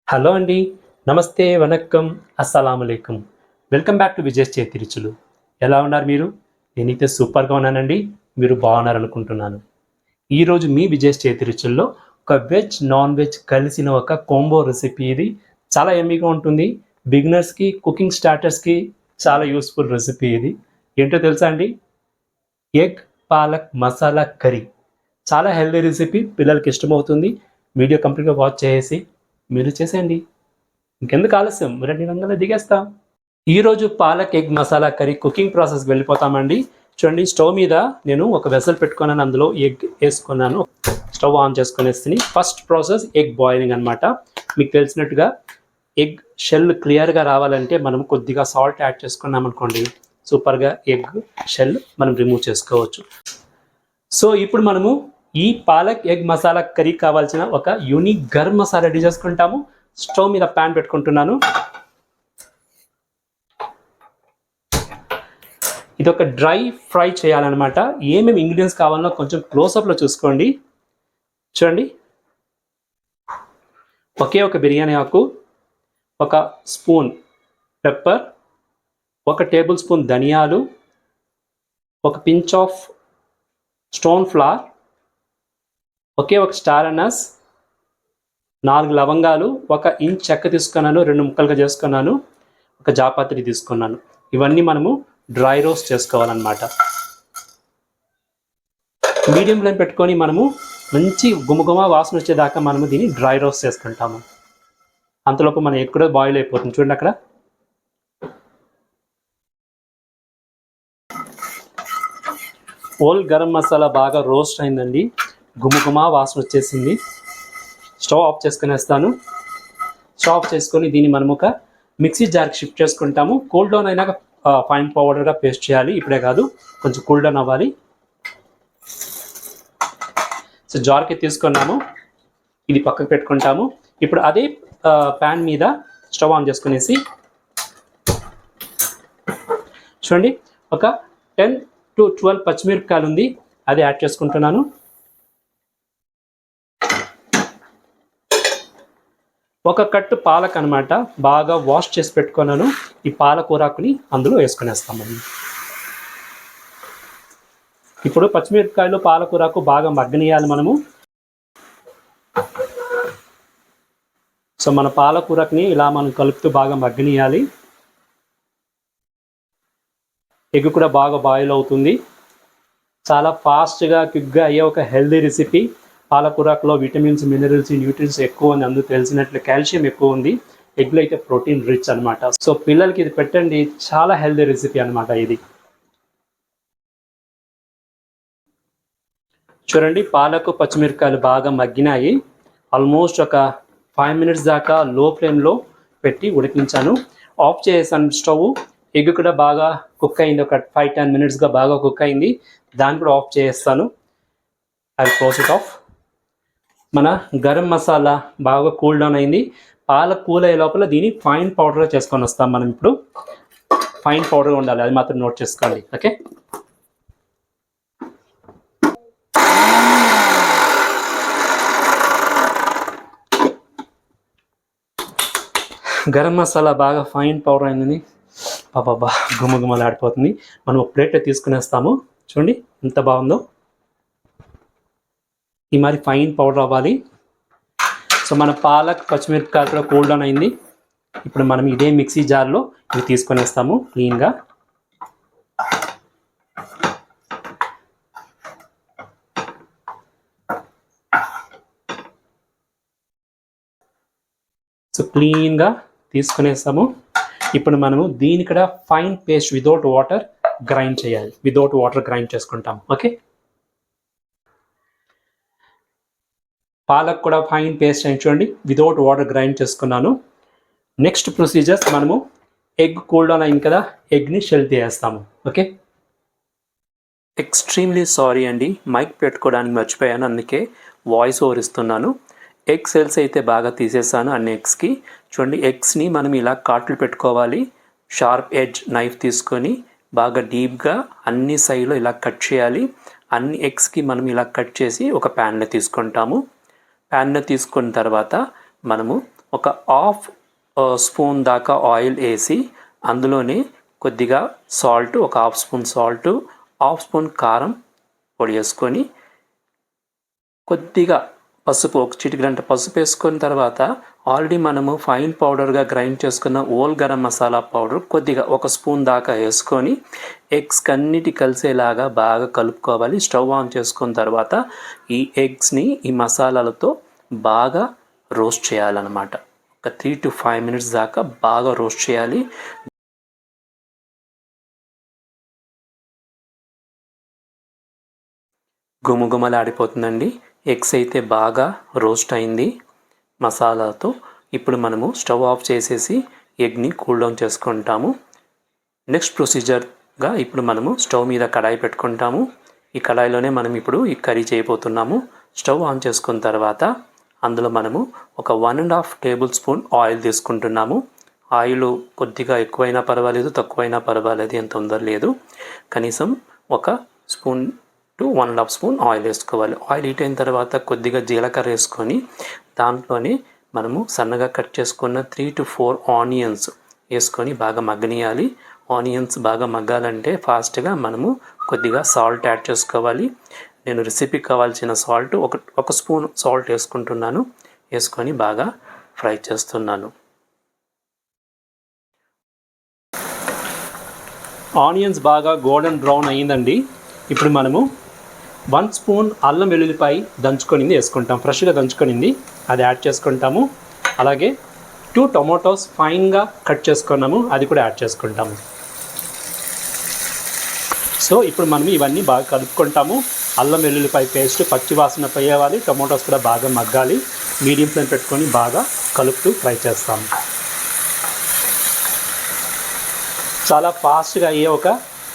Hello అండి. నమస్తే, వనక్కం, అస్సలాముఅలైకుం. Welcome back to Vijay's Chethi Ruchulu. ఎలా ఉన్నారు మీరు? నేనైతే సూపర్‌గా ఉన్నానండి. మీరు బాగున్నారనుకుంటున్నాను. ఈరోజు మీ విజయ్స్ చేతి రుచుల్లో ఒక వెజ్, నాన్ వెజ్ కలిసిన ఒక కాంబో రెసిపీ ఇది. చాలా యమ్మీగా ఉంటుంది. బిగినర్స్‌కి, కుకింగ్ స్టార్టర్స్‌కి చాలా యూజ్‌ఫుల్ రెసిపీ ఇది. ఏంటో తెలుసా అండి? Egg palak masala curry. చాలా హెల్తీ రెసిపీ. పిల్లలకి ఇష్టమవుతుంది. వీడియో కంప్లీట్‌గా వాచ్ చేసేసి మీరు చేసేయండి. ఇంకెందుకు ఆలస్యం, రండి రంగంలో దిగేస్తాం. ఈరోజు palak egg masala curry cooking ప్రాసెస్కి వెళ్ళిపోతామండి. చూడండి, స్టవ్ మీద నేను ఒక వెసల్ పెట్టుకున్నాను, అందులో ఎగ్ వేసుకున్నాను. స్టవ్ ఆన్ చేసుకునేసి ఫస్ట్ ప్రాసెస్ ఎగ్ బాయిలింగ్ అనమాట. మీకు తెలిసినట్టుగా ఎగ్ షెల్ క్లియర్గా రావాలంటే మనం కొద్దిగా సాల్ట్ యాడ్ చేసుకున్నాం అనుకోండి, సూపర్గా ఎగ్ షెల్ మనం రిమూవ్ చేసుకోవచ్చు. సో ఇప్పుడు మనము ఈ పాలక్ ఎగ్ మసాలా కర్రీ కావాల్సిన ఒక యూనిక్ గరం మసాలా రెడీ చేసుకుంటాము. స్టవ్ మీద ప్యాన్ పెట్టుకుంటున్నాను. ఇది ఒక డ్రై ఫ్రై చేయాలన్నమాట. ఏమేమి ఇంగ్రీడియంట్స్ కావాలో కొంచెం క్లోజప్లో చూసుకోండి. చూడండి, ఒకే ఒక బిర్యానీ ఆకు, ఒక స్పూన్ పెప్పర్, ఒక టేబుల్ స్పూన్ ధనియాలు, ఒక పించ్ ఆఫ్ స్టోన్ ఫ్లవర్, ఒకే ఒక స్టార్ అనస్, 4 లవంగాలు, 1 ఇంచ్ చెక్క తీసుకున్నాను, 2 ముక్కలుగా చేసుకున్నాను, ఒక జాపత్రి తీసుకున్నాను. ఇవన్నీ మనము డ్రై రోస్ట్ చేసుకోవాలన్నమాట. మీడియం ఫ్లేమ్ పెట్టుకొని మనము మంచి గుమగుమ వాసన వచ్చేదాకా మనము దీన్ని డ్రై రోస్ట్ చేసుకుంటాము. అంతలోపు మన ఎగ్ కూడా బాయిల్ అయిపోతుంది. చూడండి, అక్కడ హోల్ గరం మసాలా బాగా రోస్ట్ అయిందండి. గుమగుమ వాసన వచ్చేసింది. స్టవ్ ఆఫ్ చేసుకునేస్తాను. స్టవ్ ఆఫ్ చేసుకొని దీన్ని మనం ఒక మిక్సీ జార్కి షిఫ్ట్ చేసుకుంటాము. కూల్ డౌన్ అయినాక ఫైన్ పౌడర్గా పేస్ట్ చేయాలి. ఇప్పుడే కాదు, కొంచెం కూల్ డౌన్ అవ్వాలి. సో జార్కి తీసుకున్నాము, ఇది పక్కకు పెట్టుకుంటాము. ఇప్పుడు అదే ప్యాన్ మీద స్టవ్ ఆన్ చేసుకునేసి చూడండి, ఒక 10 to 12 పచ్చిమిరపకాయలు ఉంది, అది యాడ్ చేసుకుంటున్నాను. ఒక కట్టు పాలక్ అనమాట, బాగా వాష్ చేసి పెట్టుకున్నాను. ఈ పాలకూరాకుని అందులో వేసుకునేస్తామండి. ఇప్పుడు పచ్చిమిరపకాయలు పాలకూరాకు బాగా మగ్గనియాలి మనము. సో మన పాలకూరని ఇలా మనం కలుపుతూ బాగా మగ్గనియాలి. ఎగ్ కూడా బాగా బాయిల్ అవుతుంది. చాలా ఫాస్ట్గా క్విక్గా అయ్యే ఒక హెల్దీ రెసిపీ. పాలకూరలో విటమిన్స్, మినరల్స్, న్యూట్రియన్స్ ఎక్కువ ఉంది. అందుకు తెలిసినట్లు కాల్షియం ఎక్కువ ఉంది. ఎగ్లో అయితే ప్రోటీన్ రిచ్ అనమాట. సో పిల్లలకి ఇది పెట్టండి, చాలా హెల్దీ రెసిపీ అనమాట ఇది. చూడండి, పాలకు పచ్చిమిరపకాయలు బాగా మగ్గినాయి. ఆల్మోస్ట్ ఒక 5 minutes దాకా లో ఫ్లేమ్లో పెట్టి ఉడికించాను. ఆఫ్ చేసాను స్టవ్. ఎగ్ కూడా బాగా కుక్ అయింది, ఒక 5-10 minutesగా బాగా కుక్ అయింది. దాన్ని కూడా ఆఫ్ చేస్తాను. అది క్లోజ్ ఇట్ ఆఫ్. మన గరం మసాలా బాగా కూల్ డౌన్ అయింది. పాలక్ కూల్ అయ్యే లోపల దీన్ని ఫైన్ పౌడర్గా చేసుకొని వస్తాం మనం. ఇప్పుడు ఫైన్ పౌడర్ ఉండాలి, అది మాత్రం నోట్ చేసుకోండి. ఓకే, గరం మసాలా బాగా ఫైన్ పౌడర్ అయింది. బాబా గుమగుమలాడిపోతుంది. మనం ఒక ప్లేట్లో తీసుకునేస్తాము. చూడండి ఎంత బాగుందో. ఈ మరి ఫైన్ పౌడర్ అవ్వాలి. సో మన పాలక్ పచ్చిమిరపకాయలు కూడా కూల్ డౌన్ అయింది. ఇప్పుడు మనం ఇదే మిక్సీ జార్లో ఇవి తీసుకునేస్తాము క్లీన్గా. సో క్లీన్గా తీసుకునేస్తాము. ఇప్పుడు మనము దీని కూడా fine paste without water grind చేయాలి. వితౌట్ వాటర్ గ్రైండ్ చేసుకుంటాం. ఓకే, పాలక్ కూడా ఫైన్ పేస్ట్ అయింది చూడండి, వితౌట్ వాటర్ గ్రైండ్ చేసుకున్నాను. నెక్స్ట్ ప్రొసీజర్స్, మనము ఎగ్ కూల్ డౌన్ అయింది కదా, ఎగ్ని షెల్ తీసేస్తాము. ఓకే, ఎక్స్ట్రీమ్లీ సారీ అండి, మైక్ పెట్టుకోవడానికి మర్చిపోయాను, అందుకే వాయిస్ ఓవర్ ఇస్తున్నాను. ఎగ్ సెల్స్ అయితే బాగా తీసేసాను అన్ని ఎగ్స్కి. చూడండి, ఎగ్స్ని మనం ఇలా కాట్లు పెట్టుకోవాలి. షార్ప్ ఎడ్జ్ నైఫ్ తీసుకొని బాగా డీప్గా అన్ని సైడ్లో ఇలా కట్ చేయాలి. అన్ని ఎగ్స్కి మనం ఇలా కట్ చేసి ఒక ప్యాన్లో తీసుకుంటాము. ప్యాన్లో తీసుకున్న తర్వాత మనము ఒక హాఫ్ స్పూన్ దాకా ఆయిల్ వేసి అందులోనే కొద్దిగా సాల్ట్, ఒక half spoon salt, half spoon కారం పొడి వేసుకొని కొద్దిగా పసుపు, ఒక చిటికెడంత పసుపు వేసుకున్న తర్వాత ఆల్రెడీ మనము ఫైన్ పౌడర్గా గ్రైండ్ చేసుకున్న ఓల్ గరం మసాలా పౌడర్ కొద్దిగా ఒక స్పూన్ దాకా వేసుకొని ఎగ్స్కి అన్నిటి కలిసేలాగా బాగా కలుపుకోవాలి. స్టవ్ ఆన్ చేసుకున్న తర్వాత ఈ ఎగ్స్ని ఈ మసాలాలతో బాగా రోస్ట్ చేయాలన్నమాట. ఒక 3 to 5 minutes దాకా బాగా రోస్ట్ చేయాలి. గుమగుమలాడిపోతుందండి. ఎగ్స్ అయితే బాగా రోస్ట్ అయింది మసాలాతో. ఇప్పుడు మనము స్టవ్ ఆఫ్ చేసేసి ఎగ్ని కూల్ డౌన్ చేసుకుంటాము. నెక్స్ట్ ప్రొసీజర్గా ఇప్పుడు మనము స్టవ్ మీద కడాయి పెట్టుకుంటాము. ఈ కడాయిలోనే మనం ఇప్పుడు ఈ కర్రీ చేయబోతున్నాము. స్టవ్ ఆన్ చేసుకున్న తర్వాత అందులో మనము ఒక 1.5 టేబుల్ స్పూన్ ఆయిల్ తీసుకుంటున్నాము. ఆయిల్ కొద్దిగా ఎక్కువైనా పర్వాలేదు, తక్కువైనా పర్వాలేదు, ఎంత తొందర లేదు. కనీసం ఒక స్పూన్ టు 1.5 స్పూన్ ఆయిల్ వేసుకోవాలి. ఆయిల్ హీట్ అయిన తర్వాత కొద్దిగా జీలకర్ర వేసుకొని దాంట్లోనే మనము సన్నగా కట్ చేసుకున్న 3 to 4 ఆనియన్స్ వేసుకొని బాగా మగ్గనియాలి. ఆనియన్స్ బాగా మగ్గాలంటే ఫాస్ట్గా మనము కొద్దిగా సాల్ట్ యాడ్ చేసుకోవాలి. నేను రెసిపీకి కావాల్సిన సాల్ట్ ఒక స్పూన్ సాల్ట్ వేసుకుంటున్నాను. వేసుకొని బాగా ఫ్రై చేస్తున్నాను. ఆనియన్స్ బాగా గోల్డెన్ బ్రౌన్ అయ్యిందండి. ఇప్పుడు మనము 1 స్పూన్ అల్లం వెల్లుల్లిపాయ దంచుకొనింది వేసుకుంటాం. ఫ్రెష్గా దంచుకొనింది అది యాడ్ చేసుకుంటాము. అలాగే 2 టొమాటోస్ ఫైన్గా కట్ చేసుకున్నాము, అది కూడా యాడ్ చేసుకుంటాము. సో ఇప్పుడు మనం ఇవన్నీ బాగా కలుపుకుంటాము. అల్లం వెల్లుల్లిపాయ పేస్ట్ పచ్చివాసన పోయేవాలి, టొమాటోస్ కూడా బాగా మగ్గాలి. మీడియం ఫ్లేమ్ పెట్టుకొని బాగా కలుపుతూ ఫ్రై చేస్తాము. చాలా ఫాస్ట్గా అయ్యే ఒక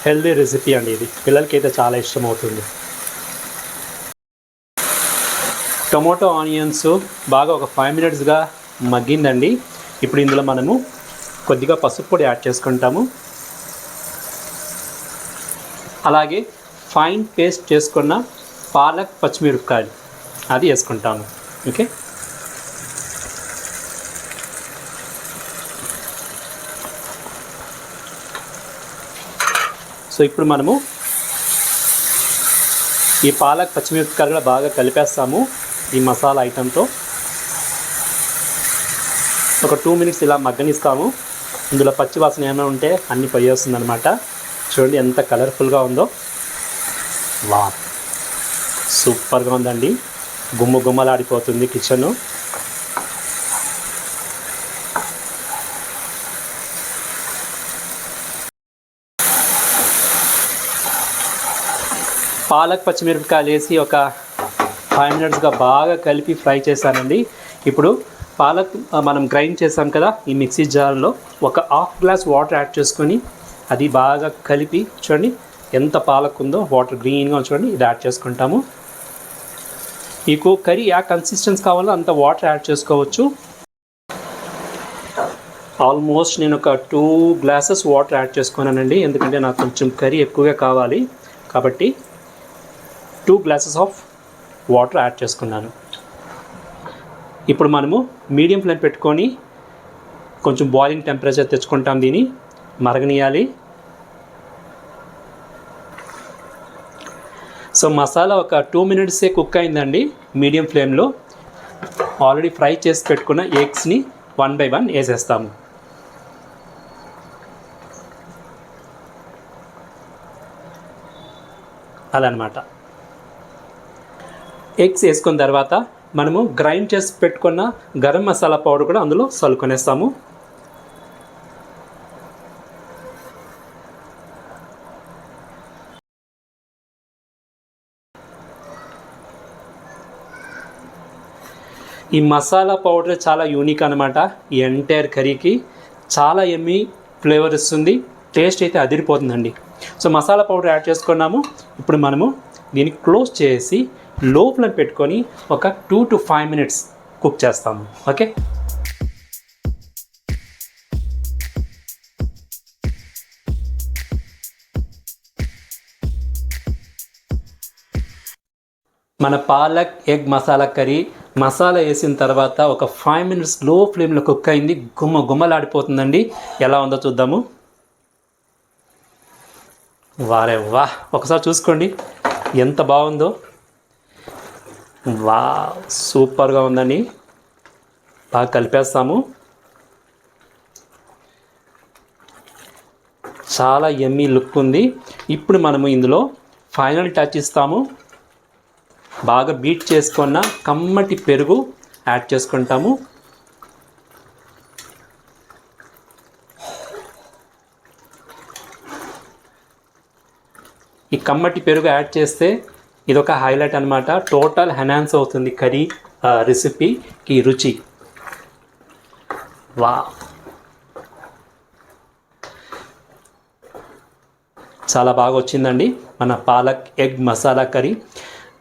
హెల్దీ రెసిపీ అండి ఇది. పిల్లలకి అయితే చాలా ఇష్టం అవుతుంది. టొమాటో ఆనియన్స్ బాగా ఒక 5 minutesగా మగ్గిందండి. ఇప్పుడు ఇందులో మనము కొద్దిగా పసుపు పొడి యాడ్ చేసుకుంటాము. అలాగే ఫైన్ పేస్ట్ చేసుకున్న పాలక్ పచ్చిమిరపకాయలు అది వేసుకుంటాము. ఓకే, సో ఇప్పుడు మనము ఈ పాలక్ పచ్చిమిరపకాయలు కూడా బాగా కలిపేస్తాము ఈ మసాలా ఐటెంతో. ఒక 2 minutes ఇలా మగ్గనిస్తాము. ఇందులో పచ్చివాసన ఏమైనా ఉంటే అన్నీ పోయేస్తుంది అనమాట. చూడండి ఎంత కలర్ఫుల్గా ఉందో. వా, సూపర్గా ఉందండి. గుమ్మలాడిపోతుంది కిచెను. పాలక్ పచ్చిమిరపకాయలు వేసి ఒక 5 minutesగా బాగా కలిపి ఫ్రై చేశానండి. ఇప్పుడు పాలక్ మనం గ్రైండ్ చేసాం కదా, ఈ మిక్సీ జార్లో ఒక హాఫ్ గ్లాస్ వాటర్ యాడ్ చేసుకొని అది బాగా కలిపి, చూడండి ఎంత పాలక్ ఉందో, వాటర్ గ్రీన్గా చూడండి, ఇది యాడ్ చేసుకుంటాము. మీకు కర్రీ యా కన్సిస్టెన్సీ కావాలో అంత వాటర్ యాడ్ చేసుకోవచ్చు. ఆల్మోస్ట్ నేను ఒక 2 glasses వాటర్ యాడ్ చేసుకున్నానండి, ఎందుకంటే నాకు కొంచెం కర్రీ ఎక్కువగా కావాలి కాబట్టి 2 glasses ఆఫ్ వాటర్ యాడ్ చేసుకున్నాను. ఇప్పుడు మనము మీడియం ఫ్లేమ్ పెట్టుకొని కొంచెం బాయిలింగ్ టెంపరేచర్ తెచ్చుకుంటాం, దీన్ని మరగనియాలి. సో మసాలా ఒక 2 minutesే కుక్ అయిందండి మీడియం ఫ్లేమ్లో. ఆల్రెడీ ఫ్రై చేసి పెట్టుకున్న ఎగ్స్ని 1 by 1 వేసేస్తాము. అలా అన్నమాట. ఎగ్స్ వేసుకున్న తర్వాత మనము గ్రైండ్ చేసి పెట్టుకున్న గరం మసాలా పౌడర్ కూడా అందులో చల్లుకొనేస్తాము. ఈ మసాలా పౌడర్ చాలా యూనిక్ అనమాట. ఈ ఎంటైర్ కర్రీకి చాలా ఎమ్మీ ఫ్లేవర్ ఇస్తుంది, టేస్ట్ అయితే అదిరిపోతుందండి. సో మసాలా పౌడర్ యాడ్ చేసుకున్నాము. ఇప్పుడు మనము దీన్ని క్లోజ్ చేసి లో ఫ్లేమ్ పెట్టుకొని ఒక 2 to 5 minutes కుక్ చేస్తాము. ఓకే, మన పాలక్ ఎగ్ మసాలా కర్రీ మసాలా వేసిన తర్వాత ఒక 5 minutes లో ఫ్లేమ్లో కుక్ అయింది. గుమ్మలాడిపోతుందండి. ఎలా ఉందో చూద్దాము. వారే వా, ఒకసారి చూసుకోండి ఎంత బాగుందో. వా, సూపర్గా ఉందండి. బాగా కలిపేస్తాము. చాలా యమ్మీ లుక్ ఉంది. ఇప్పుడు మనము ఇందులో ఫైనల్ టచ్ ఇస్తాము. బాగా బీట్ చేసుకున్న కమ్మటి పెరుగు యాడ్ చేసుకుంటాము. ఈ కమ్మటి పెరుగు యాడ్ చేస్తే ఇదొక హైలైట్ అనమాట. టోటల్ ఎన్హాన్స్ అవుతుంది కర్రీ రెసిపీకి రుచి. వా, చాలా బాగా వచ్చిందండి మన పాలక్ ఎగ్ మసాలా కర్రీ.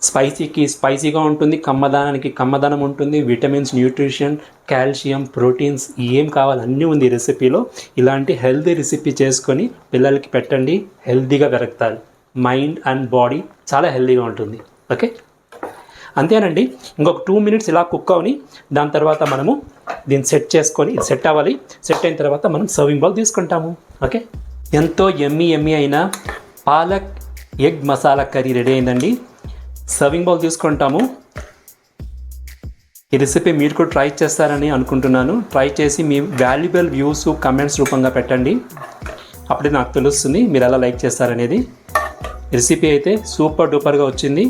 స్పైసీగా ఉంటుంది, కమ్మదానానికి కమ్మదనం ఉంటుంది, విటమిన్స్, న్యూట్రిషన్, కాల్షియం, ప్రోటీన్స్ ఏం కావాలి అన్నీ ఉంది ఈ రెసిపీలో. ఇలాంటి హెల్తీ రెసిపీ చేసుకొని పిల్లలకి పెట్టండి, హెల్తీగా పెరుగుతారు. మైండ్ అండ్ బాడీ చాలా హెల్తీగా ఉంటుంది. ఓకే, అంతేనండి. ఇంకొక 2 minutes ఇలా కుక్ అవని దాని తర్వాత మనము దీన్ని సెట్ చేసుకొని, ఇది సెట్ అవ్వాలి. సెట్ అయిన తర్వాత మనం సర్వింగ్ బౌల్ తీసుకుంటాము. ఓకే, ఎంతో యమ్మీ అయిన palak egg masala curry ready అయిందండి. సర్వింగ్ బౌల్ తీసుకుంటాము. ఈ రెసిపీ మీరు కూడా ట్రై చేస్తారని అనుకుంటున్నాను. ట్రై చేసి మీ వాల్యుబుల్ వ్యూస్ కమెంట్స్ రూపంగా పెట్టండి. అప్పుడే నాకు తెలుస్తుంది మీరు ఎలా లైక్ చేస్తారనేది. రెసిపీ అయితే సూపర్ డూపర్గా వచ్చింది.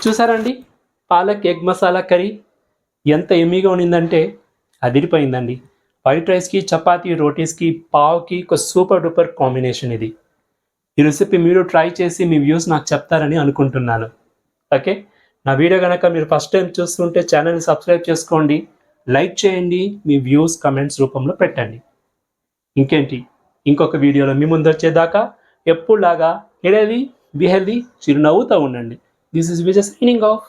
చూసారండి పాలక్ ఎగ్ మసాలా కర్రీ ఎంత ఎమ్మీగా ఉండిందంటే అదిరిపోయిందండి. వైట్ రైస్కి, చపాతీ, రోటీస్కి, పావుకి ఒక సూపర్ డూపర్ కాంబినేషన్ ఇది. ఈ రెసిపీ మీరు ట్రై చేసి మీ వ్యూస్ నాకు చెప్తారని అనుకుంటున్నాను. ఓకే, నా వీడియో కనుక మీరు ఫస్ట్ టైం చూస్తుంటే ఛానల్ని సబ్స్క్రైబ్ చేసుకోండి, లైక్ చేయండి, మీ వ్యూస్ కమెంట్స్ రూపంలో పెట్టండి. ఇంకేంటి, ఇంకొక వీడియోలో మీ ముందు వచ్చేదాకా ఎప్పుడులాగా హెల్దీ బి హెల్దీ, చిరునవ్వుతూ ఉండండి. This is Vijay signing off.